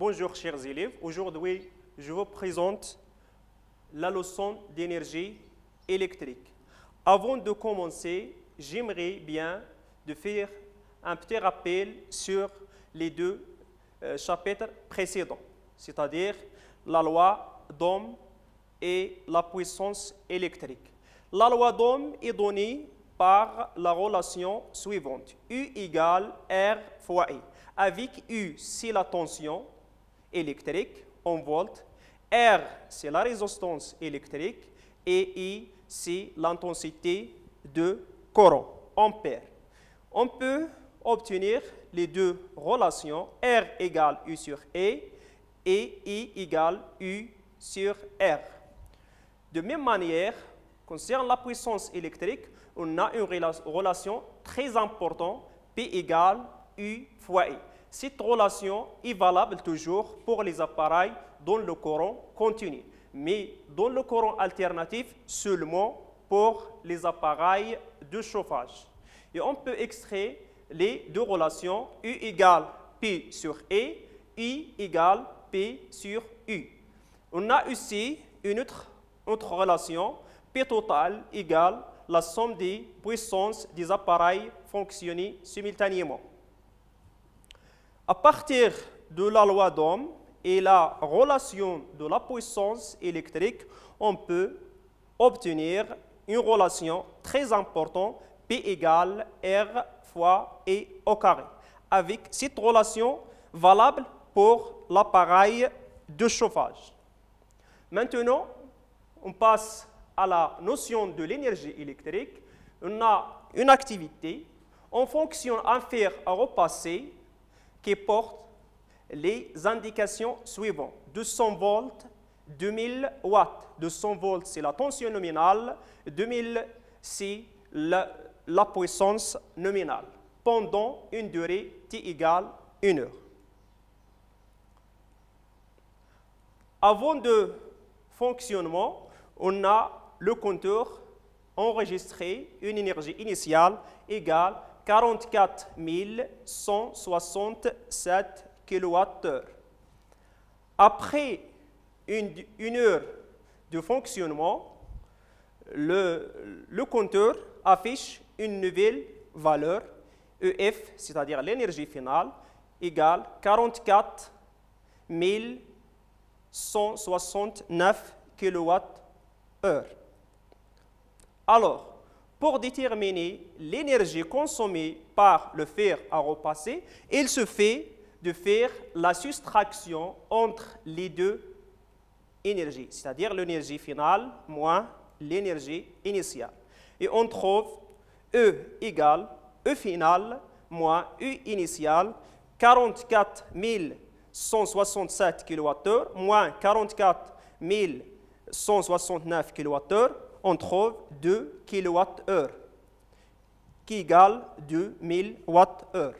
Bonjour chers élèves, aujourd'hui je vous présente la leçon d'énergie électrique. Avant de commencer, j'aimerais bien de faire un petit rappel sur les deux chapitres précédents, c'est-à-dire la loi d'Ohm et la puissance électrique. La loi d'Ohm est donnée par la relation suivante, U égale R fois E. Avec U, c'est la tension électrique en volts, R, c'est la résistance électrique, et I, c'est l'intensité de courant, ampère. On peut obtenir les deux relations, R égale U sur E et I égale U sur R. De même manière, concernant la puissance électrique, on a une relation très importante, P égale U fois I. Cette relation est valable toujours pour les appareils dont le courant continue, mais dans le courant alternatif seulement pour les appareils de chauffage. Et on peut extraire les deux relations U égale P sur E, I égale P sur U. On a aussi une autre relation, P total égale la somme des puissances des appareils fonctionnant simultanément. À partir de la loi d'Ohm et la relation de la puissance électrique, on peut obtenir une relation très importante, P égale R fois E au carré, avec cette relation valable pour l'appareil de chauffage. Maintenant, on passe à la notion de l'énergie électrique. On a une activité, on fonctionne en fer à repasser qui porte les indications suivantes. 200 volts, 2000 watts. 200 volts, c'est la tension nominale. 2000, c'est la puissance nominale. Pendant une durée T égale 1 heure. Avant de fonctionnement, on a le compteur enregistré une énergie initiale égale 44 167 kWh. Après une heure de fonctionnement, le compteur affiche une nouvelle valeur, EF, c'est-à-dire l'énergie finale, égale 44 169 kWh. Alors, pour déterminer l'énergie consommée par le fer à repasser, il se fait de faire la soustraction entre les deux énergies, c'est-à-dire l'énergie finale moins l'énergie initiale. Et on trouve E égale E final moins E initial, 44 167 kWh moins 44 169 kWh, on trouve 2 kWh, qui égale 2000 Wh.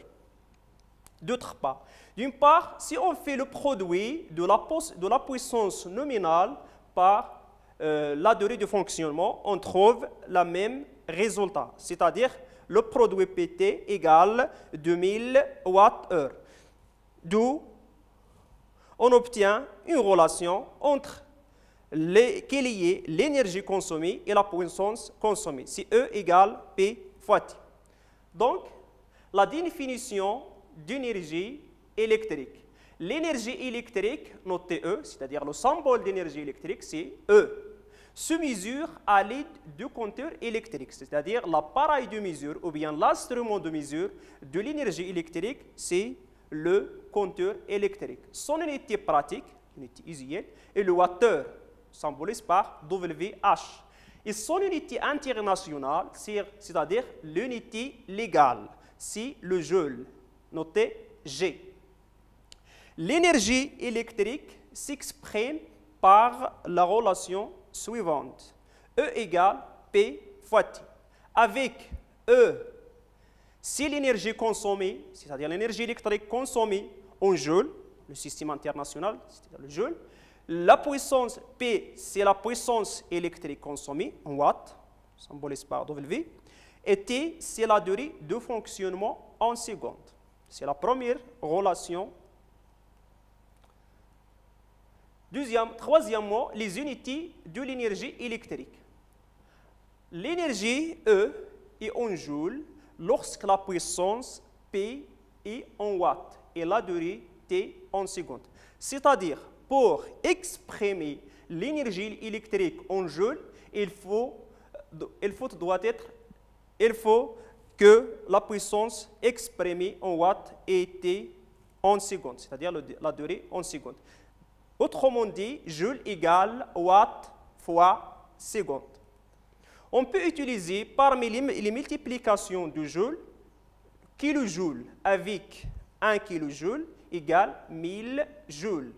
D'autre part, d'une part, si on fait le produit de la puissance nominale par la durée de fonctionnement, on trouve le même résultat, c'est-à-dire le produit PT égale 2000 Wh. D'où on obtient une relation entre qui est liée l'énergie consommée et la puissance consommée. C'est E égale P fois T. Donc, la définition d'énergie électrique. L'énergie électrique, notez E, c'est-à-dire le symbole d'énergie électrique, c'est E, se mesure à l'aide du compteur électrique, c'est-à-dire l'appareil de mesure ou bien l'instrument de mesure de l'énergie électrique, c'est le compteur électrique. Son unité pratique, unité usuelle, est le wattheure, symbolisé par WH. Et son unité internationale, c'est-à-dire l'unité légale, c'est le joule, notez G. L'énergie électrique s'exprime par la relation suivante. E égale P fois T. Avec E, c'est l'énergie consommée, c'est-à-dire l'énergie électrique consommée en joule, le système international, c'est-à-dire le joule. La puissance P, c'est la puissance électrique consommée en watts, symbolisé par W. Et T, c'est la durée de fonctionnement en secondes. C'est la première relation Troisièmement, les unités de l'énergie électrique. L'énergie E est en joules lorsque la puissance P est en watts et la durée T en secondes. C'est-à-dire, pour exprimer l'énergie électrique en joules, il faut que la puissance exprimée en watts était en secondes, c'est-à-dire la durée en secondes. Autrement dit, joule égale watt fois seconde. On peut utiliser parmi les multiplications de joule, kilojoule avec 1 kJ égale 1000 joules.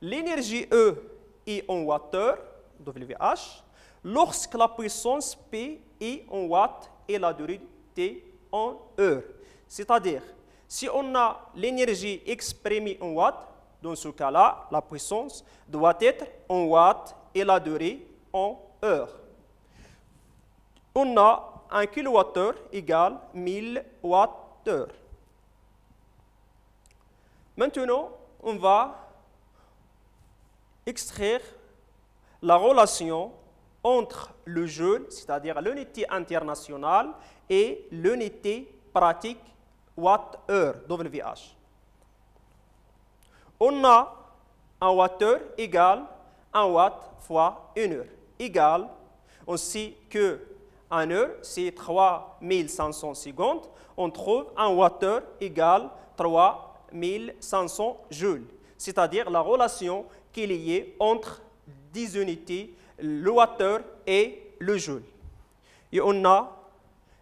L'énergie E est en wattheure, WH, lorsque la puissance P est en watts et la durée T en heures. C'est-à-dire, si on a l'énergie exprimée en watts, dans ce cas-là, la puissance doit être en watts et la durée en heures. On a 1 kWh égale 1000 Wh. Maintenant, on va extraire la relation entre le joule, c'est-à-dire l'unité internationale, et l'unité pratique Watt-heure, WH. On a 1 Wh égale 1 watt fois 1 heure, égale, on sait que 1 heure, c'est 3500 secondes, on trouve 1 Wh égale 3500 joules, c'est-à-dire la relation qui est liée entre 10 unités, le Wh et le joule. Et on a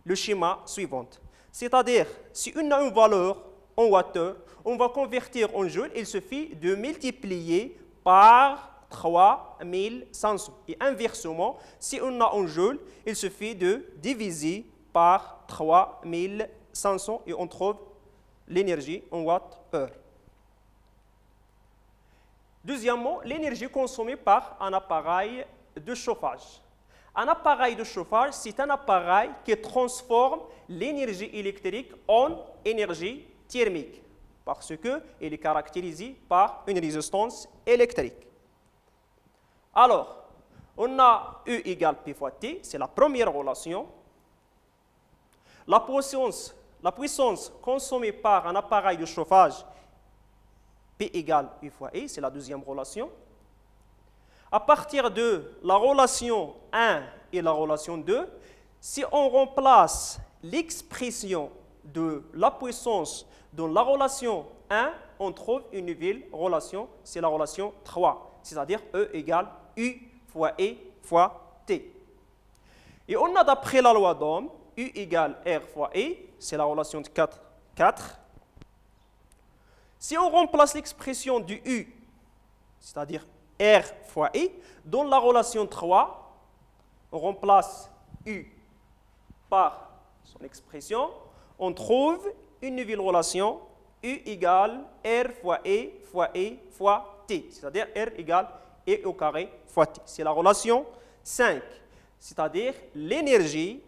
le schéma suivant, c'est-à-dire si on a une valeur en Wh, on va convertir en joule, il suffit de multiplier par 3500. Et inversement, si on a en joule, il suffit de diviser par 3500 et on trouve l'énergie en Wh. Deuxièmement, l'énergie consommée par un appareil de chauffage. Un appareil de chauffage, c'est un appareil qui transforme l'énergie électrique en énergie thermique parce qu'il est caractérisé par une résistance électrique. Alors, on a E égale P fois T, c'est la première relation. La puissance consommée par un appareil de chauffage, P égale U fois E, c'est la deuxième relation. À partir de la relation 1 et la relation 2, si on remplace l'expression de la puissance dans la relation 1, on trouve une nouvelle relation, c'est la relation 3, c'est-à-dire E égale U fois E fois T. Et on a d'après la loi d'Ohm, U égale R fois E, c'est la relation de 4. Si on remplace l'expression du U, c'est-à-dire R fois E, dans la relation 3, on remplace U par son expression, on trouve une nouvelle relation, U égale R fois E fois E fois T, c'est-à-dire R égale E au carré fois T. C'est la relation 5, c'est-à-dire l'énergie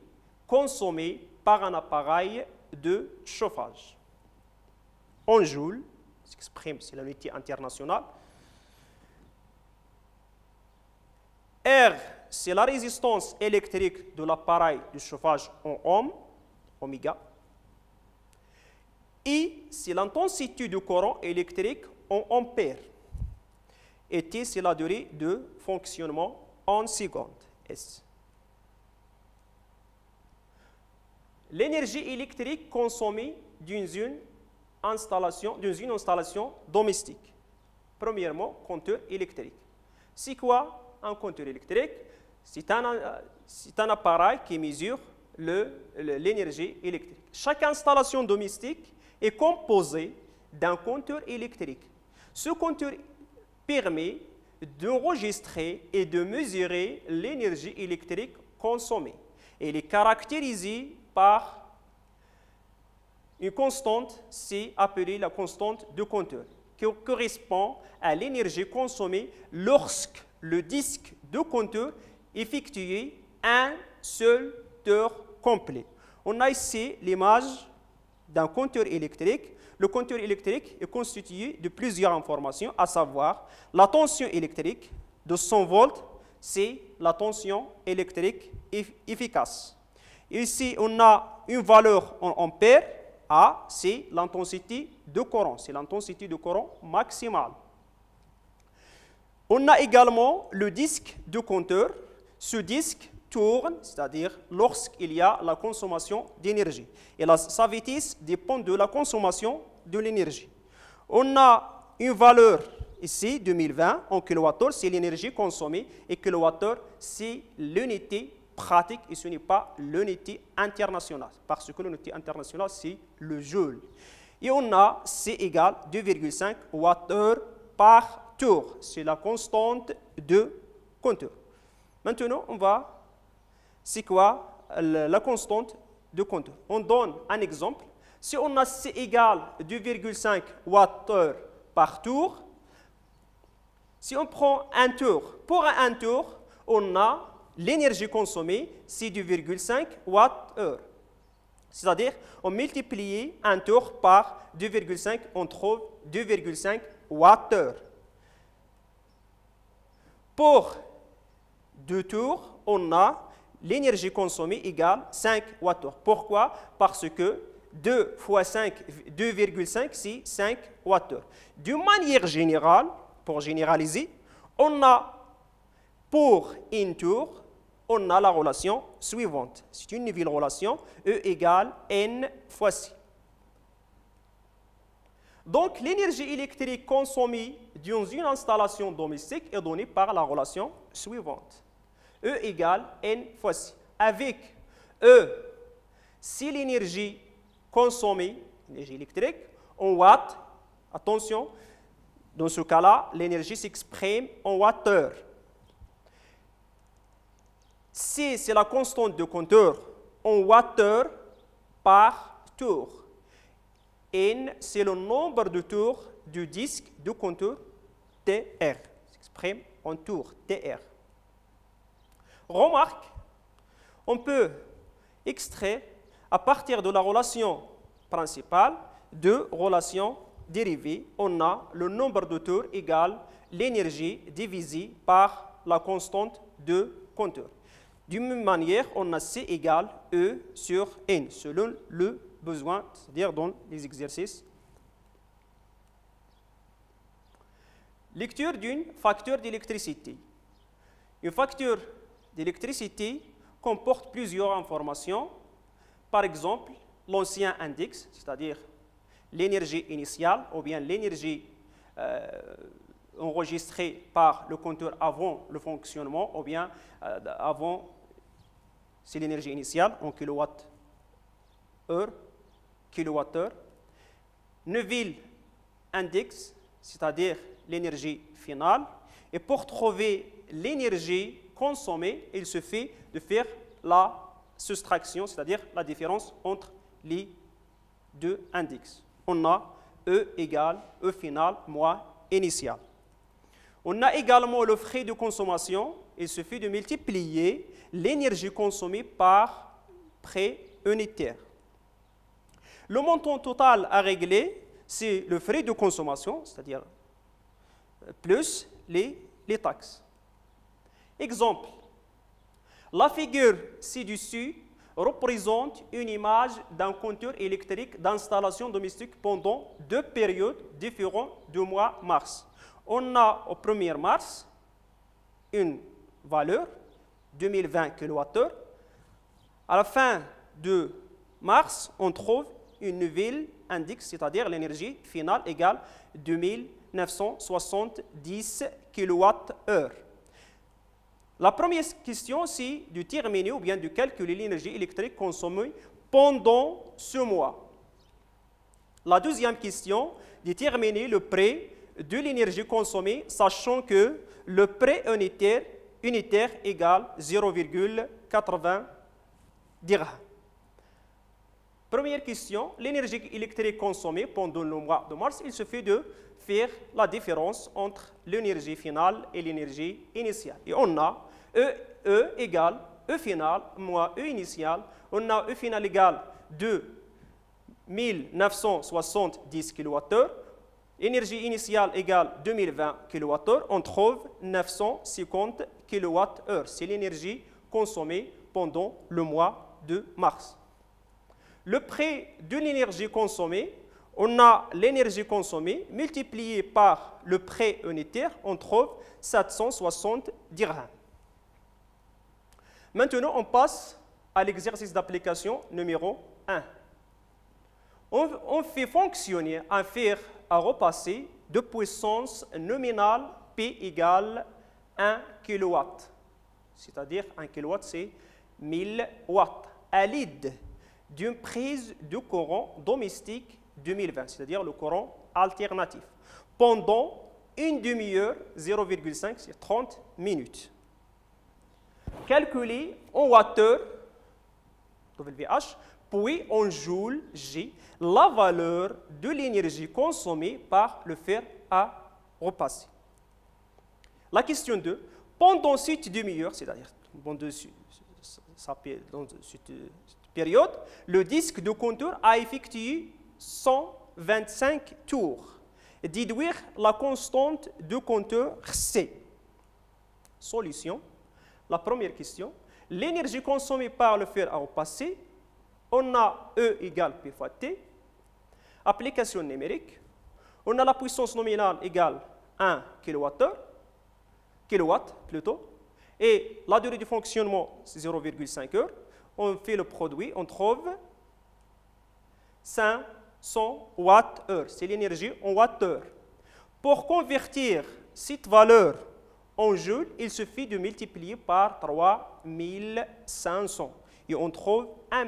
consommée par un appareil de chauffage. En joules, s'exprime, c'est l'unité internationale. R, c'est la résistance électrique de l'appareil de chauffage en ohm, oméga. I, c'est l'intensité du courant électrique en ampères. Et T, c'est la durée de fonctionnement en secondes, S. L'énergie électrique consommée d'une installation domestique. Premièrement, compteur électrique. C'est quoi un compteur électrique? C'est un appareil qui mesure l'énergie électrique. Chaque installation domestique est composée d'un compteur électrique. Ce compteur permet d'enregistrer et de mesurer l'énergie électrique consommée. Il est caractérisé par une constante, c'est appelée la constante de compteur, qui correspond à l'énergie consommée lorsque le disque de compteur effectue un seul tour complet. On a ici l'image d'un compteur électrique. le compteur électrique est constitué de plusieurs informations, à savoir la tension électrique de 100 volts, c'est la tension électrique efficace. Ici, on a une valeur en ampères, A, c'est l'intensité de courant, c'est l'intensité de courant maximale. On a également le disque de compteur. Ce disque tourne, c'est-à-dire lorsqu'il y a la consommation d'énergie. Et sa vitesse dépend de la consommation de l'énergie. On a une valeur ici, 2020, en kWh, c'est l'énergie consommée, et kWh, c'est l'unité pratique, et ce n'est pas l'unité internationale, parce que l'unité internationale, c'est le joule. Et on a C égale 2,5 Wh par tour. C'est la constante de compteur. Maintenant, on va... C'est quoi la constante de compteur? On donne un exemple. Si on a C égale 2,5 Wh par tour, si on prend un tour, pour un tour, on a l'énergie consommée, c'est 2,5 Wh. C'est-à-dire, on multiplie un tour par 2,5, on trouve 2,5 Wh. Pour 2 tours, on a l'énergie consommée égale 5 Wh. Pourquoi? Parce que 2 fois 5, 2,5, c'est 5 Wh. D'une manière générale, pour généraliser, on a pour un tour, on a la relation suivante. C'est une nouvelle relation, E égale N fois C. Donc, l'énergie électrique consommée dans une installation domestique est donnée par la relation suivante. E égale N fois C. Avec E, si l'énergie consommée, l'énergie électrique, en watts, attention, dans ce cas-là, l'énergie s'exprime en wattheure. C, c'est la constante de compteur en wattheure par tour. N, c'est le nombre de tours du disque de compteur TR. S'exprime en tours TR. Remarque, on peut extraire à partir de la relation principale deux relations dérivées. On a le nombre de tours égale l'énergie divisée par la constante de compteur. D'une même manière, on a C égale E sur N, selon le besoin, c'est-à-dire dans les exercices. Lecture d'une facture d'électricité. Une facture d'électricité comporte plusieurs informations. Par exemple, l'ancien index, c'est-à-dire l'énergie initiale ou bien l'énergie enregistrée par le compteur avant le fonctionnement ou bien avant, c'est l'énergie initiale en kilowattheure. Neuville index, c'est-à-dire l'énergie finale. Et pour trouver l'énergie consommée, il suffit de faire la soustraction, c'est-à-dire la différence entre les deux index. On a E égale E final moins initial. On a également le frais de consommation. Il suffit de multiplier l'énergie consommée par prix unitaire. Le montant total à régler, c'est le frais de consommation, c'est-à-dire plus les taxes. Exemple, la figure ci-dessus représente une image d'un compteur électrique d'installation domestique pendant deux périodes différentes du mois mars. On a au 1er mars une valeur, 2020 kWh. À la fin de mars, on trouve une nouvelle index, c'est-à-dire l'énergie finale égale 2970 kWh. La première question, c'est de déterminer ou bien de calculer l'énergie électrique consommée pendant ce mois. La deuxième question, déterminer le prix de l'énergie consommée, sachant que le prix unitaire égale 0,80 dirhams. Première question, l'énergie électrique consommée pendant le mois de mars, il suffit de faire la différence entre l'énergie finale et l'énergie initiale. Et on a E égale E final moins E initial. On a E final égale 2 1970 kWh. Énergie initiale égale 2020 kWh. On trouve 950 kWh. C'est l'énergie consommée pendant le mois de mars. Le prix de l'énergie consommée, on a l'énergie consommée multipliée par le prix unitaire, on trouve 760 dirhams. Maintenant, on passe à l'exercice d'application numéro 1. On fait fonctionner un fer à repasser de puissance nominale P égale 1 kW. C'est-à-dire 1 kW, c'est 1000 watts, à l'aide d'une prise de courant domestique 2020, c'est-à-dire le courant alternatif, pendant une demi-heure, 0,5, c'est 30 minutes. Calculé en wattheure, WH, puis en joule, G, la valeur de l'énergie consommée par le fer à repasser. La question 2, pendant cette demi-heure, c'est-à-dire dans cette période, le disque de compteur a effectué 125 tours. Déduire la constante de compteur C. Solution. La première question. L'énergie consommée par le fer à repasser, on a E égale P fois T. Application numérique. On a la puissance nominale égale 1 kW plutôt. Et la durée de fonctionnement, c'est 0,5 heures. On fait le produit, on trouve 500 Wh. C'est l'énergie en Wh. Pour convertir cette valeur en joules, il suffit de multiplier par 3500. Et on trouve 1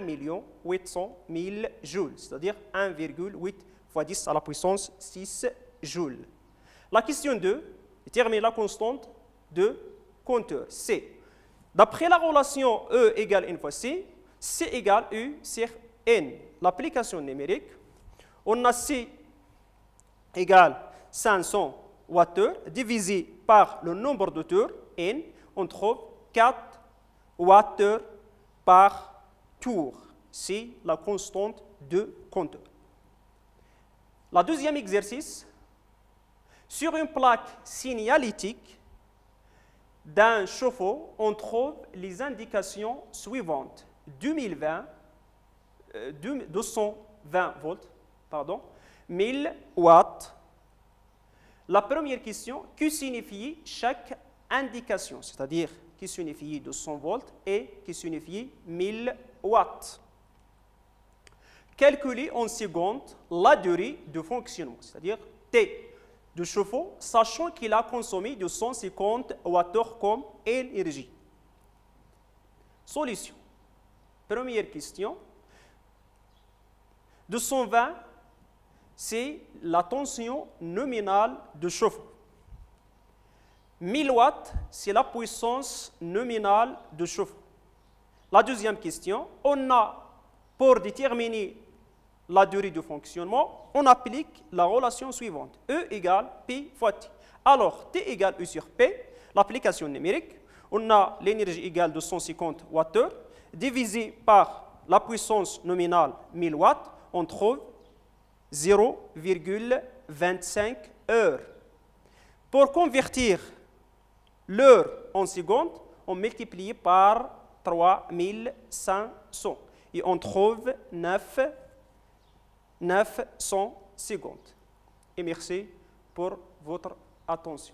800 000 joules, c'est-à-dire 1,8 fois 10 à la puissance 6 joules. La question 2 détermine la constante de compteur C. D'après la relation E égale N fois C, C égale U sur N. L'application numérique, on a C égale 500 Wh divisé par le nombre de tours, N, on trouve 4 Wh par tour. C'est la constante de compteur. Le deuxième exercice, sur une plaque signalétique d'un chauffe-eau, on trouve les indications suivantes. 220 volts, 1000 watts. La première question, que signifie chaque indication? C'est-à-dire, qui signifie 200 volts et qui signifie 1000 watts. Calculer en secondes la durée de fonctionnement, c'est-à-dire T de chauffe-eau, sachant qu'il a consommé 250 Wh comme énergie. Solution. Première question. 220, c'est la tension nominale de chauffe-eau. 1000 watts, c'est la puissance nominale de chauffe-eau. La deuxième question, on a, pour déterminer la durée de fonctionnement, on applique la relation suivante. E égale P fois T. Alors, T égale U sur P, l'application numérique, on a l'énergie égale 250 Wh, divisé par la puissance nominale 1000 watts, on trouve 0,25 heures. Pour convertir l'heure en secondes, on multiplie par 3500 et on trouve 900 secondes. Et merci pour votre attention.